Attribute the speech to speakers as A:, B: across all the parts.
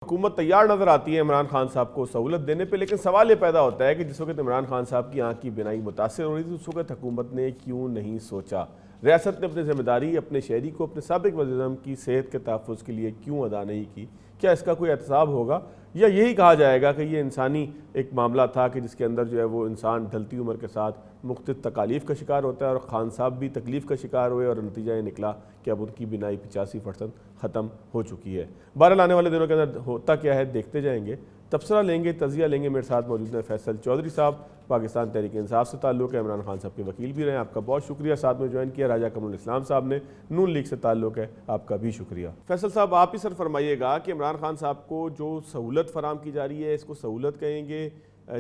A: حکومت تیار نظر آتی ہے عمران خان صاحب کو سہولت دینے پہ، لیکن سوال یہ پیدا ہوتا ہے کہ جس وقت عمران خان صاحب کی آنکھ کی بینائی متاثر ہو رہی تھی اس وقت حکومت نے کیوں نہیں سوچا؟ ریاست نے اپنی ذمہ داری اپنے شہری کو اپنے سابق وزیر اعظم کی صحت کے تحفظ کے لیے کیوں ادا نہیں کی؟ کیا اس کا کوئی احتساب ہوگا، یا یہی کہا جائے گا کہ یہ انسانی ایک معاملہ تھا کہ جس کے اندر جو ہے وہ انسان ڈھلتی عمر کے ساتھ مختلف تکالیف کا شکار ہوتا ہے، اور خان صاحب بھی تکلیف کا شکار ہوئے اور نتیجہ یہ نکلا کہ اب ان کی بینائی 85% ختم ہو چکی ہے۔ بہرحال آنے والے دنوں کے اندر ہوتا کیا ہے دیکھتے جائیں گے، تبصرہ لیں گے، تجزیہ لیں گے۔ میرے ساتھ موجود ہیں فیصل چودھری صاحب، پاکستان تحریک انصاف سے تعلق ہے، عمران خان صاحب کے وکیل بھی رہے ہیں، آپ کا بہت شکریہ۔ ساتھ میں جوائن کیا راجہ کمر الاسلام صاحب نے، نون لیگ سے تعلق ہے، آپ کا بھی شکریہ۔ فیصل صاحب آپ ہی سر فرمائیے گا کہ عمران خان صاحب کو جو سہولت فراہم کی جا رہی ہے، اس کو سہولت کہیں گے؟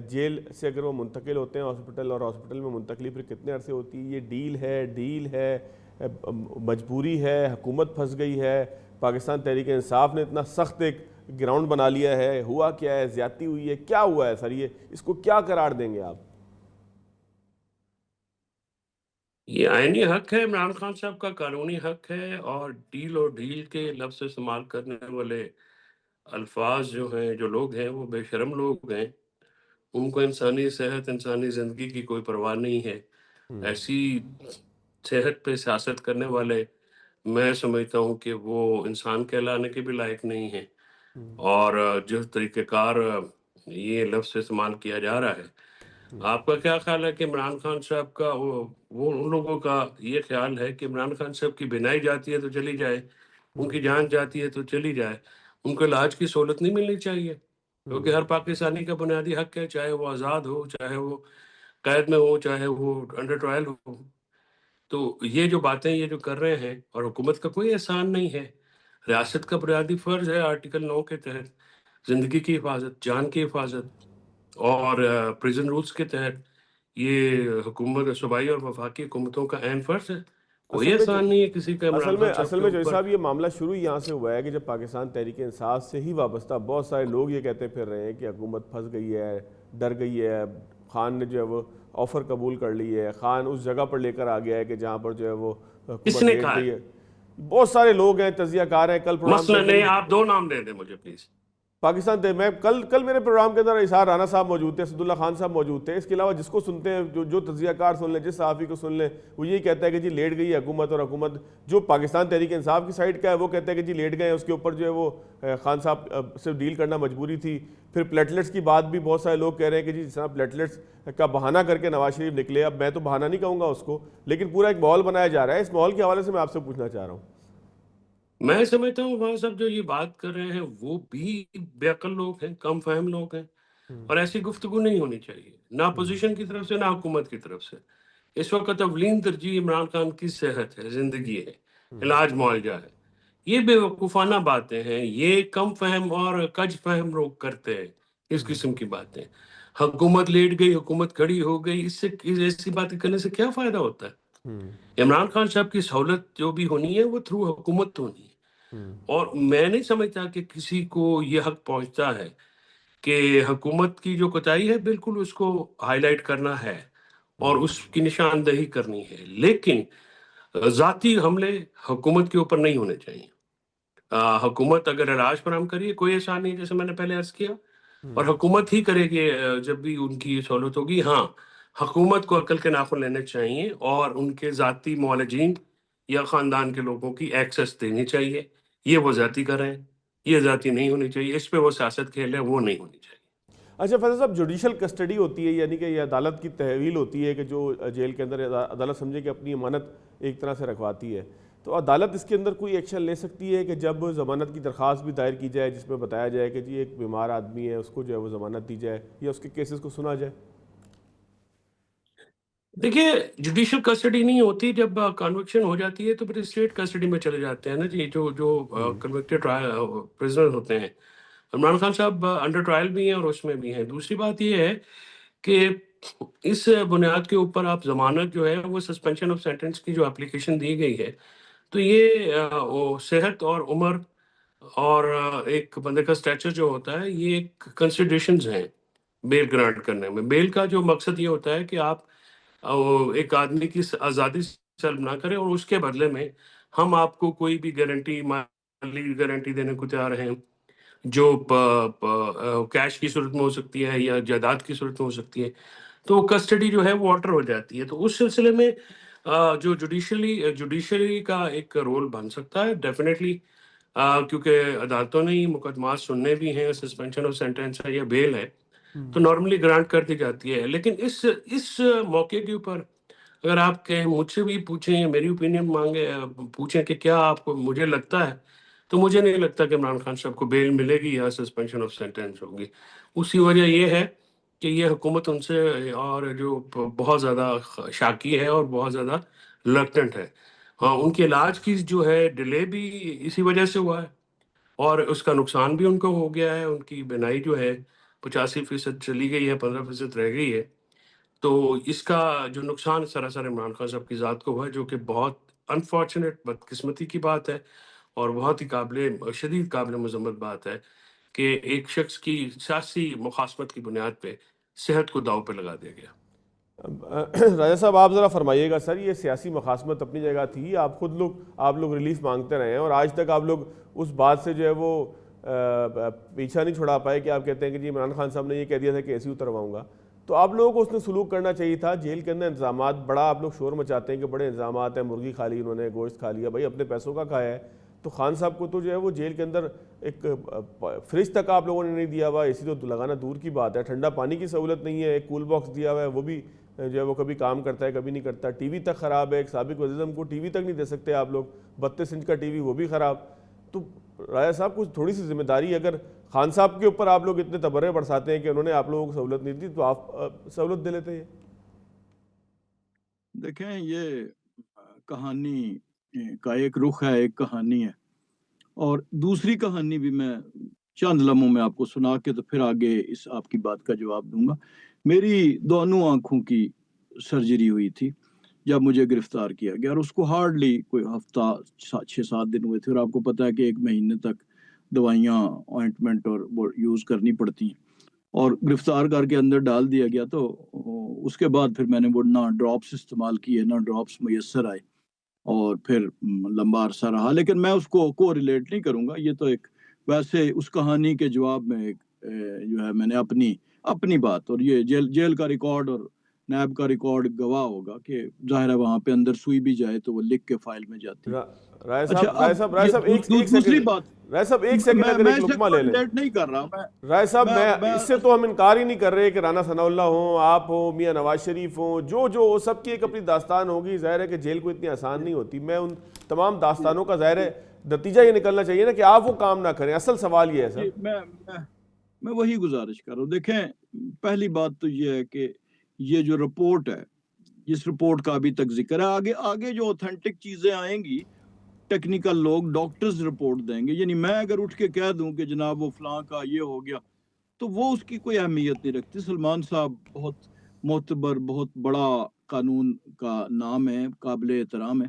A: جیل سے اگر وہ منتقل ہوتے ہیں ہاسپٹل، اور ہاسپٹل میں منتقلی پھر کتنے عرصے ہوتی ہے؟ یہ ڈیل ہے مجبوری ہے، حکومت پھنس گئی ہے؟ پاکستان تحریک انصاف نے اتنا سخت ایک گراؤنڈ بنا لیا ہے، ہوا کیا ہے؟ زیادتی ہوئی ہے؟ کیا ہوا ہے سر؟ یہ اس کو کیا قرار دیں گے آپ؟
B: یہ آئینی حق ہے، عمران خان صاحب کا قانونی حق ہے، اور ڈھیل کے لفظ استعمال کرنے والے الفاظ جو ہیں، جو لوگ ہیں وہ بے شرم لوگ ہیں۔ ان کو انسانی صحت، انسانی زندگی کی کوئی پرواہ نہیں ہے۔ ایسی صحت پہ سیاست کرنے والے، میں سمجھتا ہوں کہ وہ انسان کہلانے کے بھی لائق نہیں ہیں۔ اور جس طریقہ کار یہ لفظ استعمال کیا جا رہا ہے، آپ کا کیا خیال ہے کہ عمران خان صاحب کا وہ ان لوگوں کا یہ خیال ہے کہ عمران خان صاحب کی بینائی جاتی ہے تو چلی جائے، ان کی جان جاتی ہے تو چلی جائے، ان کو علاج کی سہولت نہیں ملنی چاہیے؟ کیونکہ ہر پاکستانی کا بنیادی حق ہے، چاہے وہ آزاد ہو، چاہے وہ قید میں ہو، چاہے وہ انڈر ٹرائل ہو۔ تو یہ جو باتیں یہ جو کر رہے ہیں، اور حکومت کا کوئی احسان نہیں ہے، ریاست کا بنیادی فرض ہے آرٹیکل 9 کے تحت زندگی کی حفاظت، جان کی حفاظت، اور پریزن رولز کے تحت یہ حکومت صوبائی اور وفاقی حکومتوں کا عین فرض ہے۔ کوئی احسان نہیں ہے کسی کا عمران خان صاحب
A: اصل
B: کے
A: میں جو
B: اوپر۔
A: صاحب یہ معاملہ شروع یہاں سے ہوا ہے کہ جب پاکستان تحریک انصاف سے ہی وابستہ بہت سارے لوگ یہ کہتے پھر رہے ہیں کہ حکومت پھنس گئی ہے، ڈر گئی ہے، خان نے جو ہے وہ آفر قبول کر لی ہے، خان اس جگہ پر لے کر آ گیا ہے کہ جہاں پر جو ہے وہ
B: کس
A: حکومت
B: نے
A: لیٹ
B: کہا
A: گئی
B: ہے؟
A: ہے۔ بہت سارے لوگ ہیں، تجزیہ کار ہیں، کل پروگرام کے
B: مثلا
A: اندر
B: نہیں، آپ 2 نام دے دیں مجھے پلیز۔
A: میں کل میرے پروگرام کے اندر اسحاق رانا صاحب موجود تھے، اسد اللہ خان صاحب موجود تھے۔ اس کے علاوہ جس کو سنتے ہیں، جو تجزیہ کار سن لیں، جس صحافی کو سن لیں، وہ یہی کہتا ہے کہ جی لیٹ گئی ہے حکومت، اور حکومت جو پاکستان تحریک انصاف کی سائڈ کا ہے وہ کہتا ہے کہ جی لیٹ گئے ہیں، اس کے اوپر جو ہے وہ خان صاحب سے ڈیل کرنا مجبوری تھی۔ پھر پلیٹلیٹس کی بات بھی بہت سارے لوگ کہہ رہے ہیں کہ جی جس طرح پلیٹلیٹس کا بہانہ کر کے نواز شریف نکلے، اب میں تو بہانہ نہیں کہوں گا اس کو، لیکن پورا ایک ماحول بنایا جا رہا ہے۔ اس ماحول کے حوالے سے میں آپ سے پوچھنا چاہ رہا ہوں۔
B: میں سمجھتا ہوں وہاں سب جو یہ بات کر رہے ہیں وہ بھی بے عقل لوگ ہیں، کم فہم لوگ ہیں، اور ایسی گفتگو نہیں ہونی چاہیے، نہ اپوزیشن کی طرف سے نہ حکومت کی طرف سے۔ اس وقت اولین ترجیح عمران خان کی صحت ہے، زندگی ہے، علاج معالجہ ہے۔ یہ بے وقوفانہ باتیں ہیں، یہ کم فہم اور کج فہم لوگ کرتے ہیں اس قسم کی باتیں۔ حکومت لیٹ گئی، حکومت کھڑی ہو گئی، اس سے ایسی باتیں کرنے سے کیا فائدہ ہوتا ہے؟ عمران خان صاحب کی سہولت جو بھی ہونی ہے وہ تھرو حکومت ہونی ہے۔ اور میں نہیں سمجھتا کہ کسی کو یہ حق پہنچتا ہے کہ حکومت کی جو کوتاہی ہے بالکل اس کو ہائی لائٹ کرنا ہے اور اس کی نشاندہی کرنی ہے، لیکن ذاتی حملے حکومت کے اوپر نہیں ہونے چاہیے۔ حکومت اگر علاج فراہم کریے، کوئی احسان نہیں، جیسے میں نے پہلے عرض کیا، اور حکومت ہی کرے گی جب بھی ان کی سہولت ہوگی۔ ہاں، حکومت کو عقل کے ناخن لینے چاہیے اور ان کے ذاتی معالجین یا خاندان کے لوگوں کی ایکسس دینی چاہیے۔ یہ وہ ذاتی کریں، یہ ذاتی نہیں ہونی چاہیے، اس پہ وہ سیاست کھیلیں، وہ نہیں ہونی چاہیے۔
A: اچھا فیصل صاحب، جوڈیشل کسٹڈی ہوتی ہے، یعنی کہ یہ عدالت کی تحویل ہوتی ہے کہ جو جیل کے اندر عدالت سمجھے کہ اپنی امانت ایک طرح سے رکھواتی ہے، تو عدالت اس کے اندر کوئی ایکشن لے سکتی ہے کہ جب ضمانت کی درخواست بھی دائر کی جائے جس میں بتایا جائے کہ جی ایک بیمار آدمی ہے، اس کو جو ہے وہ ضمانت دی جائے یا اس کے کیسز کو سنا جائے؟
B: دیکھیے، جوڈیشل کسٹڈی نہیں ہوتی، جب کنوکشن ہو جاتی ہے تو پھر اسٹیٹ کسٹڈی میں چلے جاتے ہیں نا جی، جو کنوکٹڈ پرزنر ہوتے ہیں۔ عمران خان صاحب انڈر ٹرائل بھی ہیں اور اس میں بھی ہیں۔ دوسری بات یہ ہے کہ اس بنیاد کے اوپر آپ ضمانت جو ہے وہ سسپینشن آف سینٹنس کی جو اپلیکیشن دی گئی ہے، تو یہ صحت اور عمر اور ایک بندے کا اسٹیچر جو ہوتا ہے، یہ ایک کنسیڈریشنز ہیں بیل گرانٹ کرنے میں۔ بیل کا جو مقصد یہ ہوتا ہے کہ آپ ایک آدمی کی آزادی سلب نہ کریں، اور اس کے بدلے میں ہم آپ کو کوئی بھی گارنٹی، مالی گارنٹی دینے کو تیار ہیں، جو کیش کی صورت میں ہو سکتی ہے یا جائیداد کی صورت میں ہو سکتی ہے، تو کسٹڈی جو ہے وہ آرڈر ہو جاتی ہے. تو اس سلسلے میں جو جوڈیشری کا ایک رول بن سکتا ہے ڈیفینیٹلی، کیونکہ عدالتوں نے ہی مقدمات سننے بھی ہیں، سسپینشن آف سینٹینس ہے یا بیل ہے، تو نارملی گرانٹ کر دی جاتی ہے. لیکن اس موقع کے اوپر اگر آپ کہیں مجھ سے بھی پوچھیں، میری اوپینین مانگے پوچھیں کہ کیا آپ کو مجھے لگتا ہے، تو مجھے نہیں لگتا کہ عمران خان صاحب کو بیل ملے گی یا سسپینشن آف سینٹینس ہوگی. اسی وجہ یہ ہے کہ یہ حکومت ان سے اور جو بہت زیادہ شاکی ہے اور بہت زیادہ ریلکٹنٹ ہے. ان کے علاج کی جو ہے ڈیلے بھی اسی وجہ سے ہوا ہے، اور اس کا نقصان بھی ان کو ہو گیا ہے. ان کی بینائی جو ہے 85% چلی گئی ہے، 15% رہ گئی ہے. تو اس کا جو نقصان سراسر عمران خان صاحب کی ذات کو ہوا ہے، جو کہ بہت انفارچونیٹ بدقسمتی کی بات ہے، اور بہت ہی شدید قابل مذمت بات ہے کہ ایک شخص کی سیاسی مخاصمت کی بنیاد پہ صحت کو داؤ پہ لگا دیا گیا.
A: راجہ صاحب آپ ذرا فرمائیے گا سر، یہ سیاسی مخاصمت اپنی جگہ تھی، آپ لوگ ریلیف مانگتے رہے ہیں اور آج تک آپ لوگ اس بات سے جو ہے وہ پیچھا نہیں چھڑا پائے کہ آپ کہتے ہیں کہ جی عمران خان صاحب نے یہ کہہ دیا تھا کہ ایسے اترواؤں گا. تو آپ لوگوں کو اس نے سلوک کرنا چاہیے تھا. جیل کے اندر انتظامات بڑا آپ لوگ شور مچاتے ہیں کہ بڑے انتظامات ہیں، مرغی کھا لی انہوں نے، گوشت کھا لیا، بھائی اپنے پیسوں کا کھایا ہے. تو خان صاحب کو تو جو ہے وہ جیل کے اندر ایک فریج تک آپ لوگوں نے نہیں دیا ہوا، اے سی تو لگانا دور کی بات ہے، ٹھنڈا پانی کی سہولت نہیں ہے، ایک کول باکس دیا ہوا ہے وہ بھی جو ہے وہ کبھی کام کرتا ہے کبھی نہیں کرتا، ٹی وی تک خراب ہے، ایک سابق وزیر اعظم کو ٹی وی تک نہیں دے سکتے آپ لوگ، 32 انچ کا ٹی وی وہ بھی خراب. تو راجہ صاحب کچھ تھوڑی سی ذمہ داری، اگر خان صاحب کے اوپر آپ لوگ اتنے تبرے برساتے ہیں کہ انہوں نے آپ لوگوں کو سہولت نہیں دی، تو آپ سہولت دے لیتے ہیں.
C: دیکھیں یہ کہانی کا ایک رخ ہے، ایک کہانی ہے، اور دوسری کہانی بھی میں چند لمحوں میں آپ کو سنا کے تو پھر آگے اس آپ کی بات کا جواب دوں گا. میری دونوں آنکھوں کی سرجری ہوئی تھی جب مجھے گرفتار کیا گیا، اور اس کو ہارڈلی کوئی ہفتہ 6-7 دن ہوئے تھے، اور آپ کو پتا ہے کہ 1 مہینے تک دوائیاں آئنٹمنٹ اور وہ یوز کرنی پڑتی ہیں، اور گرفتار کر کے اندر ڈال دیا گیا. تو اس کے بعد پھر میں نے وہ نہ ڈراپس استعمال کیے نہ ڈراپس میسر آئے، اور پھر لمبا عرصہ رہا. لیکن میں اس کو ریلیٹ نہیں کروں گا، یہ تو ایک ویسے اس کہانی کے جواب میں ایک جو ہے میں نے اپنی بات، اور یہ جیل کا ریکارڈ اور نیب کا ریکارڈ گواہ ہوگا کہ ظاہر ہے وہاں پہ اندر سوئی بھی جائے تو وہ لکھ کے فائل میں جاتی.
A: رائے
C: اچھا،
A: صاحب
C: اب دوسری بات،
A: رائے صاحب ایک سیکنڈ اگر
C: میں
A: ایک
C: اس سے
A: لقمہ لے لیں.
C: ریلیٹ نہیں کر رہا.
A: رائے صاحب
C: میں
A: اس سے تو ہم انکار ہی نہیں کر رہے کہ رانا ثناء اللہ ہوں، آپ ہوں، میاں نواز شریف ہوں، جو سب کی ایک اپنی داستان ہوگی. ظاہر ہے کہ جیل کو اتنی آسان نہیں ہوتی. میں ان تمام داستانوں کا ظاہر ہے نتیجہ یہ نکلنا چاہیے نا کہ آپ وہ کام نہ کریں. اصل سوال یہ ہے سر.
C: میں وہی گزارش کر رہا ہوں. دیکھیں، پہلی بات تو یہ ہے کہ یہ جو رپورٹ ہے، جس رپورٹ کا ابھی تک ذکر ہے، آگے جو اوتھینٹک چیزیں آئیں گی، ٹیکنیکل لوگ ڈاکٹرز رپورٹ دیں گے. یعنی میں اگر اٹھ کے کہہ دوں کہ جناب وہ فلاں کا یہ ہو گیا، تو وہ اس کی کوئی اہمیت نہیں رکھتی. سلمان صاحب بہت معتبر، بہت بڑا قانون کا نام ہے، قابل احترام ہے.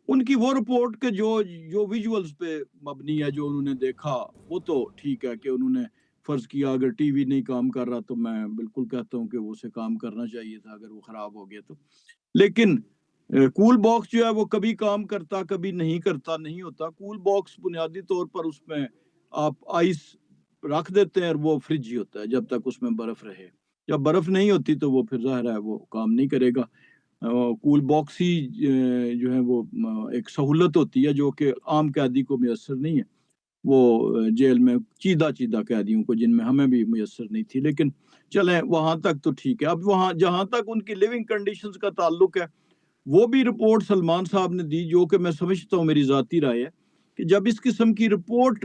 C: ان کی وہ رپورٹ کے جو ویژولز پہ مبنی ہے، جو انہوں نے دیکھا، وہ تو ٹھیک ہے کہ انہوں نے فرض کیا اگر ٹی وی نہیں کام کر رہا تو میں بالکل کہتا ہوں کہ وہ اسے کام کرنا چاہیے تھا اگر وہ خراب ہو گیا تو. لیکن کول باکس جو ہے وہ کبھی کام کرتا، کبھی نہیں کرتا، نہیں ہوتا. کول باکس بنیادی طور پر اس میں آپ آئس رکھ دیتے ہیں اور وہ فریج ہی ہوتا ہے جب تک اس میں برف رہے. جب برف نہیں ہوتی تو وہ پھر ظاہر ہے وہ کام نہیں کرے گا. کول باکس ہی جو ہے وہ ایک سہولت ہوتی ہے جو کہ عام قیدی کو میسر نہیں ہے. وہ جیل میں چیدہ قیدیوں کو، جن میں ہمیں بھی میسر نہیں تھی. لیکن چلیں وہاں تک تو ٹھیک ہے. اب وہاں جہاں تک ان کی لیونگ کنڈیشنز کا تعلق ہے، وہ بھی رپورٹ سلمان صاحب نے دی، جو کہ میں سمجھتا ہوں، میری ذاتی رائے ہے کہ جب اس قسم کی رپورٹ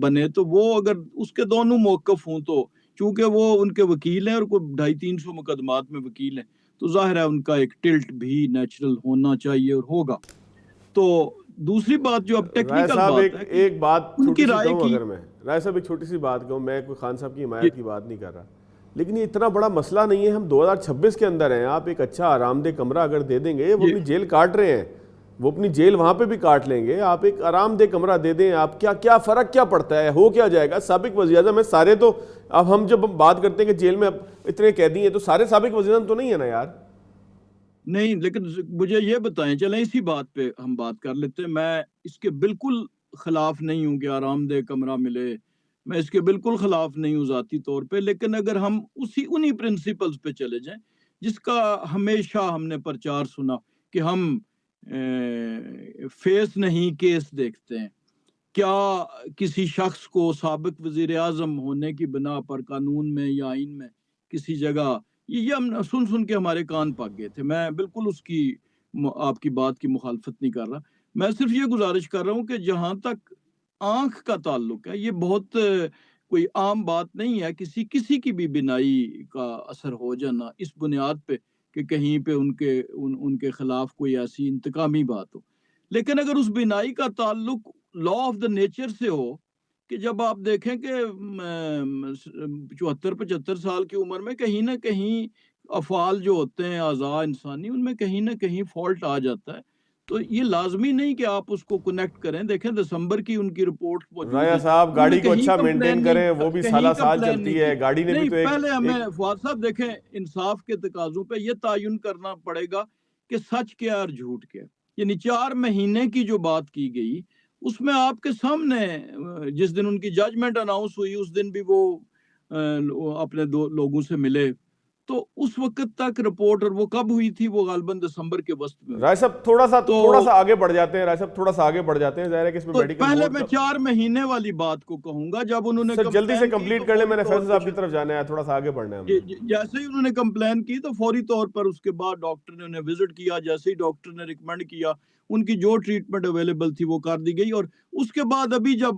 C: بنے تو وہ اگر اس کے دونوں موقف ہوں، تو چونکہ وہ ان کے وکیل ہیں اور کوئی 250-300 مقدمات میں وکیل ہیں، تو ظاہر ہے ان کا ایک ٹلٹ بھی نیچرل ہونا چاہیے اور ہوگا. تو دوسری بات جو اب ٹیکنیکل بات ہے،
A: ایک بات
C: ان کی
A: چھوٹی سی
C: رائے
A: کہوں،
C: کی،
A: اگر میں رائے صاحب ایک چھوٹی سی بات کہوں، میں کوئی خان صاحب کی حمایت کی بات نہیں کر رہا، لیکن یہ اتنا بڑا مسئلہ نہیں ہے. ہم 2026 کے اندر ہیں. آپ ایک اچھا آرام دہ کمرہ اگر دے دیں گے، وہ اپنی جیل کاٹ رہے ہیں، وہ اپنی جیل وہاں پہ بھی کاٹ لیں گے. آپ ایک آرام دہ کمرہ دے دیں، آپ کیا فرق کیا پڑتا ہے؟ ہو کیا جائے گا؟ سابق وزیر اعظم ہے سارے. تو اب ہم جب بات کرتے ہیں کہ جیل میں اتنے قیدی ہیں، تو سارے سابق وزیر اعظم تو نہیں ہے نا یار.
C: نہیں، لیکن مجھے یہ بتائیں، چلیں اسی بات پہ ہم بات کر لیتے ہیں. میں اس کے بالکل خلاف نہیں ہوں کہ آرام دہ کمرہ ملے میں اس کے بالکل خلاف نہیں ہوں ذاتی طور پہ، لیکن اگر ہم انہی پرنسپلز پہ چلے جائیں جس کا ہمیشہ ہم نے پرچار سنا کہ ہم فیس نہیں کیس دیکھتے ہیں، کیا کسی شخص کو سابق وزیر اعظم ہونے کی بنا پر قانون میں یا آئین میں کسی جگہ، یہ ہم سن کے ہمارے کان پک گئے تھے. میں بالکل آپ کی بات کی مخالفت نہیں کر رہا، میں صرف یہ گزارش کر رہا ہوں کہ جہاں تک آنکھ کا تعلق ہے، یہ بہت کوئی عام بات نہیں ہے کسی کی بھی بینائی کا اثر ہو جانا اس بنیاد پہ کہ کہیں پہ ان کے خلاف کوئی ایسی انتقامی بات ہو. لیکن اگر اس بینائی کا تعلق لا آف دا نیچر سے ہو کہ جب آپ دیکھیں کہ 74-75 سال کی عمر میں کہیں نہ کہیں افعال جو ہوتے ہیں اعضاء انسانی، ان میں کہیں نہ کہیں فالٹ آ جاتا ہے، تو یہ لازمی نہیں کہ آپ اس کو کنیکٹ کریں. دیکھیں دسمبر کی ان کی رپورٹ موجود
A: رایا
C: ہے،
A: صاحب
C: انہوں نے
A: گاڑی کو
C: کہیں
A: اچھا
C: کمپلین
A: مینٹین
C: نہیں
A: کریں، وہ بھی
C: کہیں
A: سالہ سال
C: کمپلین نہیں
A: چلتی
C: کی.
A: ہے گاڑی نے بھی
C: نہیں،
A: تو
C: پہلے ہمیں
A: ایک
C: فواد صاحب دیکھیں، انصاف کے تقاضوں پہ یہ تعین کرنا پڑے گا کہ سچ کیا اور جھوٹ کیا. یعنی 4 مہینے کی جو بات کی گئی اس میں آپ کے سامنے جس دن ان کی ججمنٹ اناؤنس ہوئی اس دن بھی وہ اپنے دو لوگوں سے ملے، تو اس وقت تک رپورٹ، اور وہ کب ہوئی تھی؟ وہ غالباً دسمبر کے وسط میں ہوئی
A: رائے
C: تھی.
A: صاحب تھوڑا سا آگے بڑھ جاتے ہیں، رائے صاحب تھوڑا سا آگے بڑھ جاتے ہیں. ظاہر ہے کہ اس میں
C: تو
A: میڈیکل
C: پہلے
A: بورڈ
C: میں
A: کا
C: 4 مہینے والی بات کو کہوں گا. جب انہوں نے
A: سر جلدی سے
C: کمپلین کی
A: کمپلیٹ
C: تو
A: کر لیں،
C: فوری
A: میں نے
C: طور
A: فیصل
C: پہ
A: صاحب کی طرف جانا ہے، تھوڑا سا آگے بڑھنا ہے ہم نے.
C: جیسے ہی انہوں نے کمپلین کی تو فوری طور پر اس کے بعد ڈاکٹر نے انہیں وزٹ کیا. جیسے ہی ڈاکٹر نے ریکمینڈ کیا، ان کی جو ٹریٹمنٹ اویلیبل تھی وہ کر دی گئی. اور اس کے بعد ابھی جب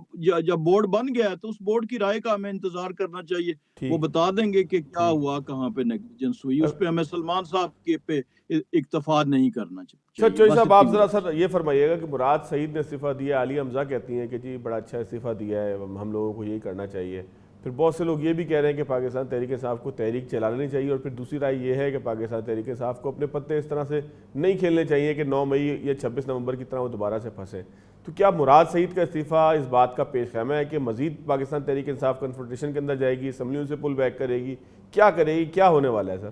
C: بورڈ بن گیا ہے تو اس بورڈ کی رائے کا ہمیں انتظار کرنا چاہیے. وہ بتا دیں گے کہ کیا ہوا، کہاں پہ نیگلیجنس ہوئی. اس پہ ہمیں سلمان صاحب کے پہ اکتفا نہیں کرنا
A: سر
C: چاہیے.
A: چوئی
C: بس
A: صاحب
C: اتنی
A: آپ ذرا
C: گزارش.
A: سر یہ فرمائیے گا کہ مراد سعید نے استعفیٰ دیا، عالیہ حمزہ کہتی ہیں کہ جی بڑا اچھا استعفیٰ دیا ہے، ہم لوگوں کو یہی کرنا چاہیے. پھر بہت سے لوگ یہ بھی کہہ رہے ہیں کہ پاکستان تحریک انصاف کو تحریک چلانا نہیں چاہیے، اور پھر دوسری رائے یہ ہے کہ پاکستان تحریک انصاف کو اپنے پتے اس طرح سے نہیں کھیلنے چاہیے کہ 9 مئی یا 26 نومبر کی طرح وہ دوبارہ سے پھنسیں. تو کیا مراد سعید کا استعفیٰ اس بات کا پیش خیمہ ہے کہ مزید پاکستان تحریک انصاف کنفرنٹیشن کے اندر جائے گی، اسمبلیوں سے پل بیک کرے گی، کیا کرے گی، کیا ہونے والا ہے سر؟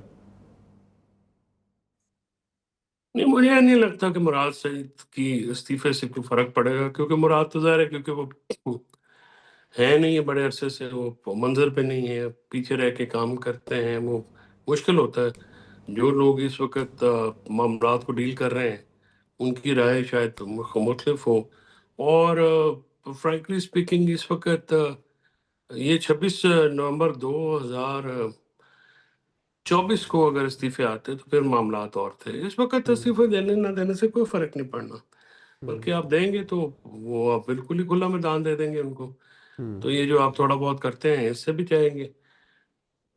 B: نہیں، مجھے نہیں لگتا کہ مراد سعید کی استعفے سے کوئی فرق پڑے گا، کیونکہ مراد تو ظاہر ہے کیونکہ وہ ہے نہیں ہے بڑے عرصے سے، وہ منظر پہ نہیں ہے، پیچھے رہ کے کام کرتے ہیں، وہ مشکل ہوتا ہے. جو لوگ اس وقت معاملات کو ڈیل کر رہے ہیں ان کی رائے شاید مختلف ہو. اور فرینکلی اسپیکنگ اس وقت یہ 26 نومبر 2024 کو اگر استعفے آتے تو پھر معاملات اور تھے. اس وقت استعفے دینے نہ دینے سے کوئی فرق نہیں پڑنا، بلکہ آپ دیں گے تو وہ آپ بالکل ہی کھلا میدان دے دیں گے ان کو. تو یہ جو آپ تھوڑا بہت کرتے ہیں اس سے بھی چاہیں گے.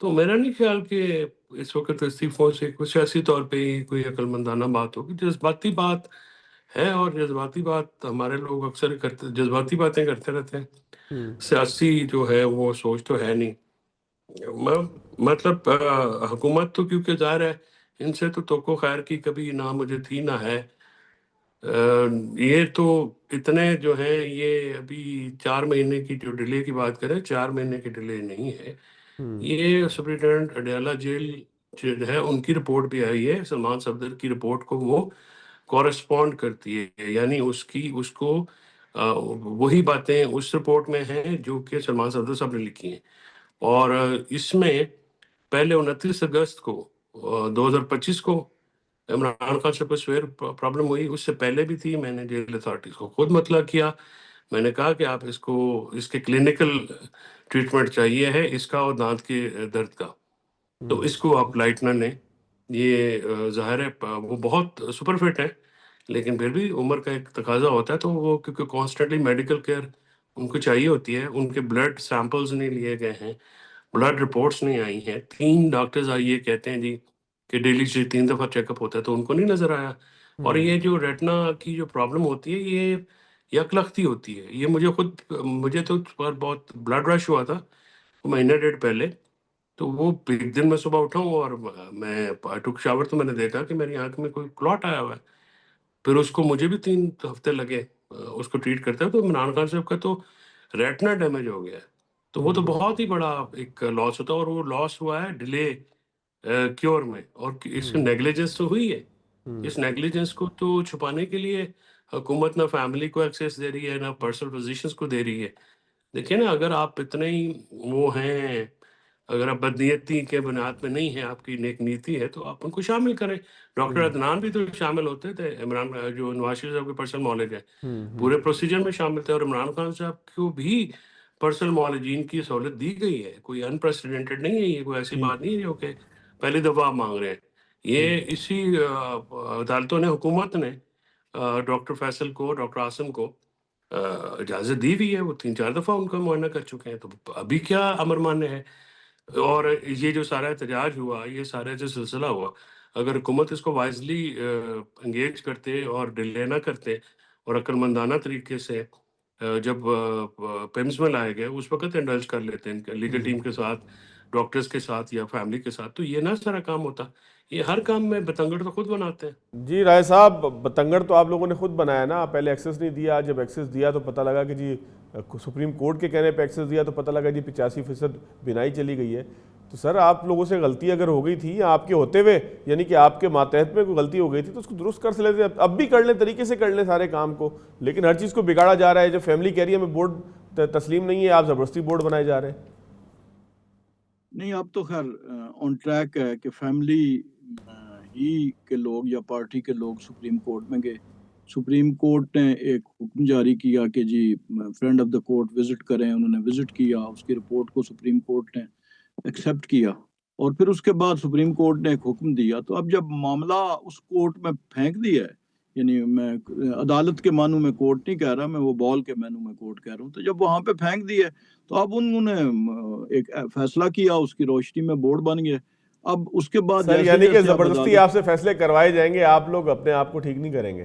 B: تو میرا نہیں خیال کہ اس وقت استعفوں سے کچھ سیاسی طور پہ ہی کوئی عقل مندانہ بات ہوگی. جذباتی بات ہے، اور جذباتی بات ہمارے لوگ اکثر جذباتی باتیں کرتے رہتے ہیں. سیاسی جو ہے وہ سوچ تو ہے نہیں. مطلب حکومت تو کیونکہ ظاہر ہے ان سے تو توقع خیر کی کبھی نہ مجھے تھی نہ ہے. یہ تو اتنے جو ہیں، یہ ابھی 4 مہینے کی جو ڈیلے کی بات کریں، 4 مہینے کی ڈیلے نہیں ہے. یہ سپرنٹینڈنٹ اڈیالہ جیل جو ہے ان کی رپورٹ بھی آئی ہے، سلمان صفدر کی رپورٹ کو وہ کورسپونڈ کرتی ہے، یعنی اس کو وہی باتیں اس رپورٹ میں ہیں جو کہ سلمان صفدر صاحب نے لکھی ہیں. اور اس میں پہلے 29 اگست کو 2025 کو عمران خان سے کوئی سویر پرابلم ہوئی، اس سے پہلے بھی تھی. میں نے جیل اتھارٹیز کو خود مطلع کیا، میں نے کہا کہ آپ اس کے کلینکل ٹریٹمنٹ چاہیے ہے اس کا اور دانت کے درد کا، تو اس کو آپ لائٹ نہ لیں. یہ ظاہر ہے وہ بہت سپر فٹ ہے، لیکن پھر بھی عمر کا ایک تقاضا ہوتا ہے، تو وہ کیونکہ کانسٹنٹلی میڈیکل کیئر ان کو چاہیے ہوتی ہے. ان کے بلڈ سیمپلز نہیں لیے گئے ہیں، بلڈ رپورٹس نہیں آئی ہیں. 3 ڈاکٹرز آئیے کہتے ہیں جی کہ ڈیلی 3 دفعہ چیک اپ ہوتا ہے، تو ان کو نہیں نظر آیا. اور یہ جو ریٹنا کی جو پرابلم ہوتی ہے یہ یکلختی ہوتی ہے. یہ مجھے تو بہت بلڈ رش ہوا تھا مہینہ ڈیڑھ پہلے. تو وہ ایک دن میں صبح اٹھا ہوں اور میں ٹک شاور، تو میں نے دیکھا کہ میری آنکھ میں کوئی کلاٹ آیا ہوا ہے. پھر اس کو مجھے بھی 3 ہفتے لگے اس کو ٹریٹ کرتے ہیں. تو عمران خان صاحب کا تو ریٹنا ڈیمیج ہو گیا ہے، تو وہ تو بہت ہی بڑا ایک لاس ہوتا ہے. اور وہ لاس ہوا ہے ڈیلے کیور میں، اور اس کی نیگلیجنس تو ہوئی ہے. اس نیگلیجنس کو تو چھپانے کے لیے حکومت نہ فیملی کو ایکسیس دے رہی ہے، نہ پرسنل پوزیشنز کو دے رہی ہے. دیکھیں نا، اگر آپ اتنے ہی وہ ہیں، اگر آپ بدنیتی کے بنیاد پہ نہیں ہیں، آپ کی نیک نیتی ہے، تو آپ ان کو شامل کریں. ڈاکٹر عدنان بھی تو شامل ہوتے تھے، عمران جو نواز شریف صاحب کے پرسنل معالج ہے، پورے پروسیجر میں شامل تھے. اور عمران خان صاحب کو بھی پرسنل معالجین کی سہولت دی گئی ہے. کوئی انپریسیڈنٹڈ نہیں ہے، یہ کوئی ایسی بات نہیں ہے جو کہ پہلی دفعہ آپ مانگ رہے ہیں. یہ اسی عدالتوں نے، حکومت نے ڈاکٹر فیصل کو، ڈاکٹر عاصم کو اجازت دی ہوئی ہے. وہ 3-4 دفعہ ان کا معائنہ کر چکے ہیں. تو ابھی کیا امر ماننے ہے؟ اور یہ جو سارا احتجاج ہوا، یہ سارا جو سلسلہ ہوا، اگر حکومت اس کو وائزلی انگیج کرتے اور ڈیلے نہ کرتے اور عقل مندانہ طریقے سے جب پیمز میں لائے گئے اس وقت انڈلج کر لیتے ہیں لیگل ٹیم کے ساتھ، ڈاکٹرز کے ساتھ یا فیملی کے ساتھ، تو یہ نہ سارا کام ہوتا. یہ ہر کام میں بتنگڑ تو خود بناتے ہیں.
A: جی رائے صاحب، بتنگڑ تو آپ لوگوں نے خود بنایا نا. پہلے ایکسس نہیں دیا، جب ایکسس دیا تو پتہ لگا کہ جی سپریم کورٹ کے کہنے پہ ایکسس دیا تو پتہ لگا جی 85% بینائی چلی گئی ہے. تو سر آپ لوگوں سے غلطی اگر ہو گئی تھی، یا آپ کے ہوتے ہوئے یعنی کہ آپ کے ماتحت میں کوئی غلطی ہو گئی تھی، تو اس کو درست کر لیتے. اب بھی کر لیں، طریقے سے کر لیں سارے کام کو. لیکن ہر چیز کو بگاڑا جا رہا ہے. جب فیملی کہہ رہی ہے ہمیں بورڈ تسلیم نہیں ہے، آپ زبردستی بورڈ بنائے جا رہے ہیں.
C: نہیں، اب تو خیر آن ٹریک ہے کہ فیملی ہی کے لوگ یا پارٹی کے لوگ سپریم کورٹ میں گئے. سپریم کورٹ نے ایک حکم جاری کیا کہ جی friend of the court visit کریں. انہوں نے وزٹ کیا، اس کی رپورٹ کو سپریم کورٹ نے ایکسیپٹ کیا، اور پھر اس کے بعد سپریم کورٹ نے ایک حکم دیا. تو اب جب معاملہ اس کورٹ میں پھینک دیا ہے، یعنی میں عدالت کے معنوں میں کورٹ نہیں کہہ رہا، میں وہ بال کے معنوں میں کورٹ کہہ رہا ہوں، تو جب وہاں پہ پھینک دیا تو اب انہوں نے ایک فیصلہ کیا، اس کی روشنی میں بورڈ بن گیا. اب اس کے بعد
A: سر یعنی کہ زبردستی آپ سے فیصلے کروائے جائیں گے، آپ لوگ اپنے آپ کو ٹھیک نہیں کریں گے؟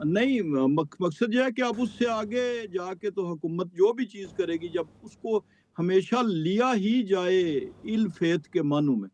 C: نہیں، مقصد یہ ہے کہ اب اس سے آگے جا کے تو حکومت جو بھی چیز کرے گی، جب اس کو ہمیشہ لیا ہی جائے ایل فیتھ کے معنوں میں،